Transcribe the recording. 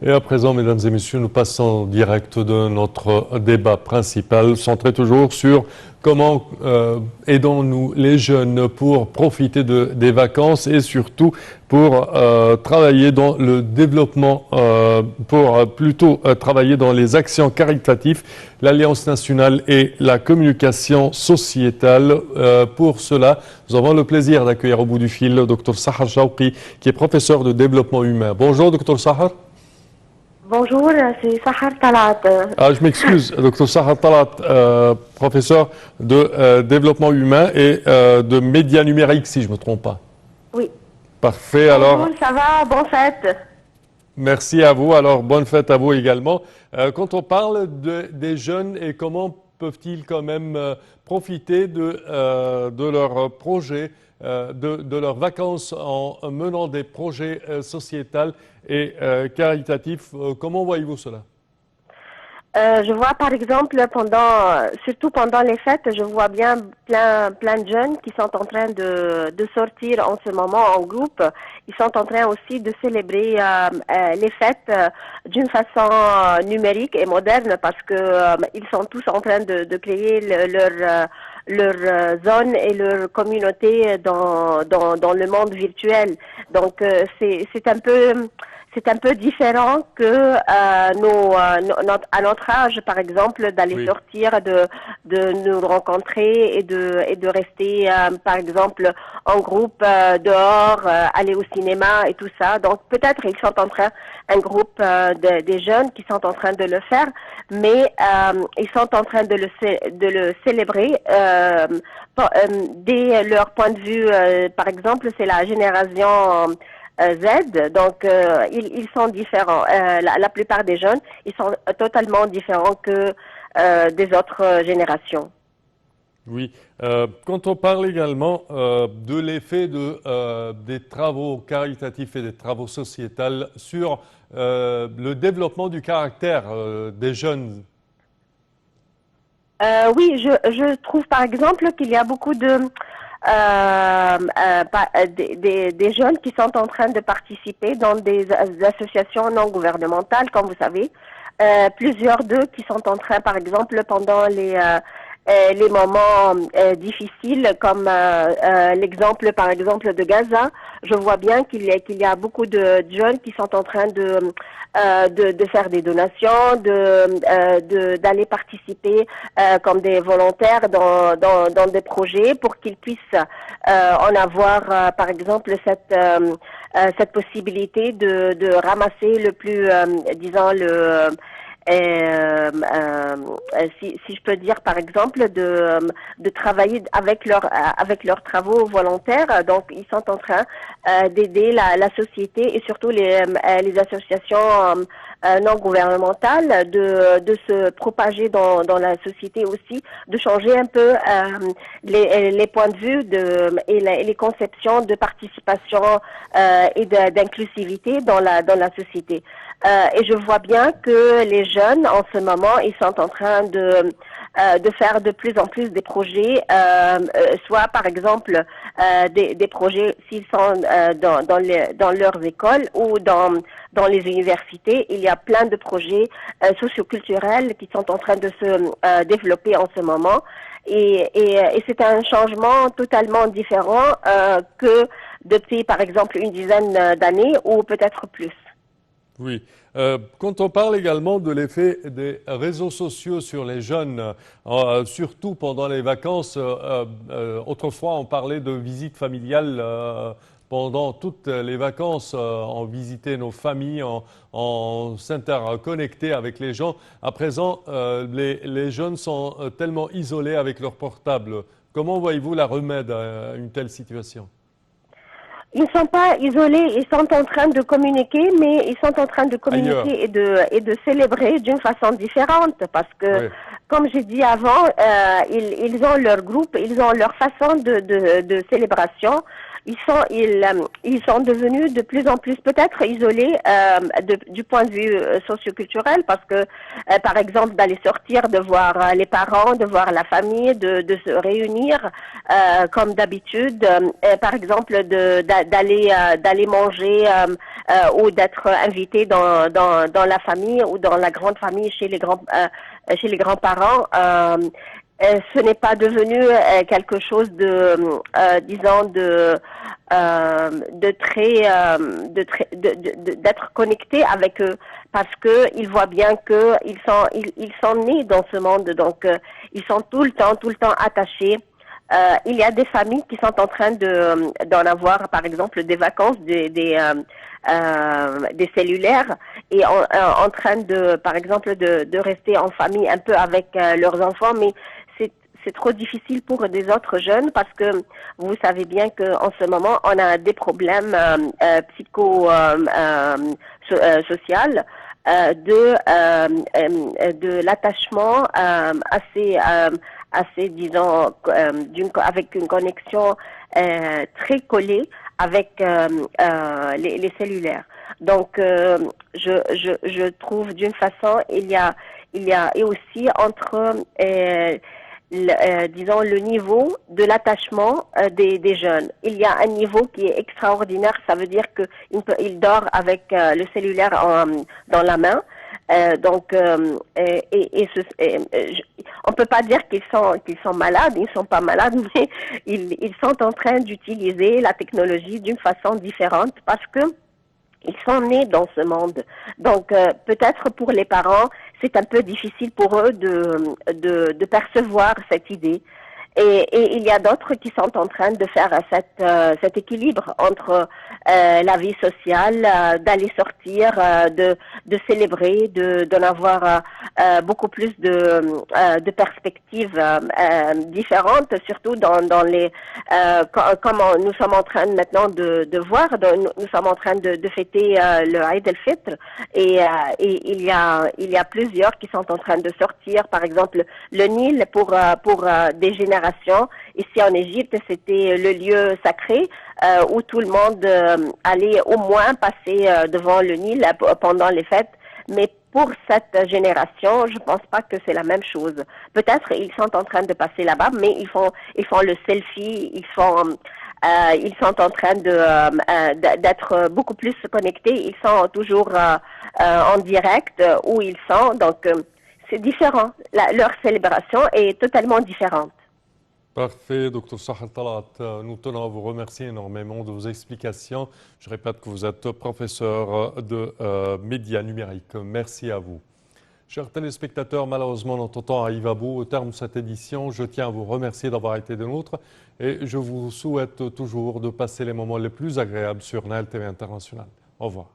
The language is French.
Et à présent, mesdames et messieurs, nous passons en direct de notre débat principal, centré toujours sur comment aidons-nous les jeunes pour profiter des vacances et surtout pour travailler dans le développement, pour plutôt travailler dans les actions caritatives, l'Alliance nationale et la communication sociétale. Pour cela, nous avons le plaisir d'accueillir au bout du fil le Dr Sahar Chawqi, qui est professeur de développement humain. Bonjour, Dr Sahar. Bonjour, c'est Sahar Talat. Ah, je m'excuse, Dr Sahar Talat, professeur de développement humain et de médias numériques, si je ne me trompe pas. Oui. Parfait, Bonjour, alors. ça va, bonne fête. Merci à vous, alors bonne fête à vous également. Quand on parle des jeunes et comment peuvent-ils quand même profiter de leurs projets, de leurs vacances en menant des projets sociétals et caritatifs, comment voyez-vous cela? Je vois par exemple surtout pendant les fêtes, je vois bien plein de jeunes qui sont en train de sortir en ce moment en groupe. Ils sont en train aussi de célébrer les fêtes d'une façon numérique et moderne parce que ils sont tous en train de créer leur zone et leur communauté dans le monde virtuel. Donc c'est un peu différent que à notre âge, par exemple, d'aller Oui. sortir, de nous rencontrer et de rester, par exemple, en groupe dehors, aller au cinéma et tout ça. Donc peut-être ils sont en train, un groupe des jeunes qui sont en train de le faire, mais ils sont en train de le célébrer dès leur point de vue. Par exemple, c'est la génération Z, donc ils sont différents. La plupart des jeunes, ils sont totalement différents que des autres générations. Oui, quand on parle également de l'effet des travaux caritatifs et des travaux sociétals sur le développement du caractère des jeunes. Oui, je trouve par exemple qu'il y a beaucoup des jeunes qui sont en train de participer dans des associations non gouvernementales, comme vous savez. Plusieurs d'eux qui sont en train, par exemple, pendant les moments difficiles, comme l'exemple, par exemple, de Gaza, je vois bien qu'il y a beaucoup de jeunes qui sont en train de faire des donations, d'aller participer comme des volontaires dans des projets pour qu'ils puissent en avoir, par exemple, cette possibilité de ramasser le plus, disons, si je peux dire par exemple de travailler avec leurs travaux volontaires. Donc ils sont en train d'aider la société et surtout les associations non gouvernementales de se propager dans la société aussi, de changer un peu les points de vue et les conceptions de participation et d'inclusivité dans la société. Et je vois bien que les jeunes, en ce moment, ils sont en train de faire de plus en plus des projets, soit par exemple des projets s'ils sont dans leurs écoles ou dans les universités. Il y a plein de projets socioculturels qui sont en train de se développer en ce moment. Et c'est un changement totalement différent que depuis, par exemple, une dizaine d'années ou peut-être plus. Oui. Quand on parle également de l'effet des réseaux sociaux sur les jeunes, surtout pendant les vacances, autrefois on parlait de visite familiale pendant toutes les vacances, on visitait nos familles, on s'interconnectait avec les gens. À présent, les jeunes sont tellement isolés avec leur portable. Comment voyez-vous la remède à une telle situation? Ils ne sont pas isolés, ils sont en train de communiquer, mais ils sont en train de Ailleurs. communiquer et de célébrer d'une façon différente parce que, Oui. comme j'ai dit avant, ils ont leur groupe, ils ont leur façon de célébration. ils sont devenus de plus en plus peut-être isolés du point de vue socioculturel parce que, par exemple, d'aller sortir, de voir les parents, de voir la famille, de se réunir comme d'habitude, par exemple, d'aller manger ou d'être invité dans la famille ou dans la grande famille chez les grands-parents. Ce n'est pas devenu quelque chose de, disons, d'être connecté avec eux parce que ils voient bien que ils sont nés dans ce monde, donc ils sont tout le temps attachés. Il y a des familles qui sont en train d'en avoir, par exemple, des vacances, des cellulaires et en train de, par exemple, de rester en famille un peu avec leurs enfants, mais c'est trop difficile pour des autres jeunes parce que vous savez bien qu'en ce moment, on a des problèmes sociaux de l'attachement assez, disons, avec une connexion très collée avec les cellulaires. Donc, je trouve d'une façon, il y a et aussi entre disons, le niveau de l'attachement des jeunes. Il y a un niveau qui est extraordinaire, ça veut dire qu'il dort avec le cellulaire dans la main. On peut pas dire qu'ils sont malades, ils sont pas malades, mais ils sont en train d'utiliser la technologie d'une façon différente parce que ils sont nés dans ce monde. Donc, peut-être pour les parents, c'est un peu difficile pour eux de percevoir cette idée. Et il y a d'autres qui sont en train de faire cet équilibre entre la vie sociale, d'aller sortir, de célébrer, d'en avoir beaucoup plus de perspectives différentes, et dans les comme nous sommes en train maintenant de voir, nous sommes en train de fêter le Eid al-Fitr et il y a plusieurs qui sont en train de sortir, par exemple le Nil pour des générations. Ici en Égypte, c'était le lieu sacré où tout le monde allait au moins passer devant le Nil pendant les fêtes. Mais pour cette génération, je pense pas que c'est la même chose. Peut-être ils sont en train de passer là-bas, mais ils font le selfie, ils sont en train d'être beaucoup plus connectés. Ils sont toujours en direct où ils sont. Donc c'est différent. Leur célébration est totalement différente. Parfait, Dr Sahel Talat. Nous tenons à vous remercier énormément de vos explications. Je répète que vous êtes professeur de médias numériques. Merci à vous. Chers téléspectateurs, malheureusement, notre temps arrive à bout. Au terme de cette édition, je tiens à vous remercier d'avoir été des nôtres et je vous souhaite toujours de passer les moments les plus agréables sur Nile TV International. Au revoir.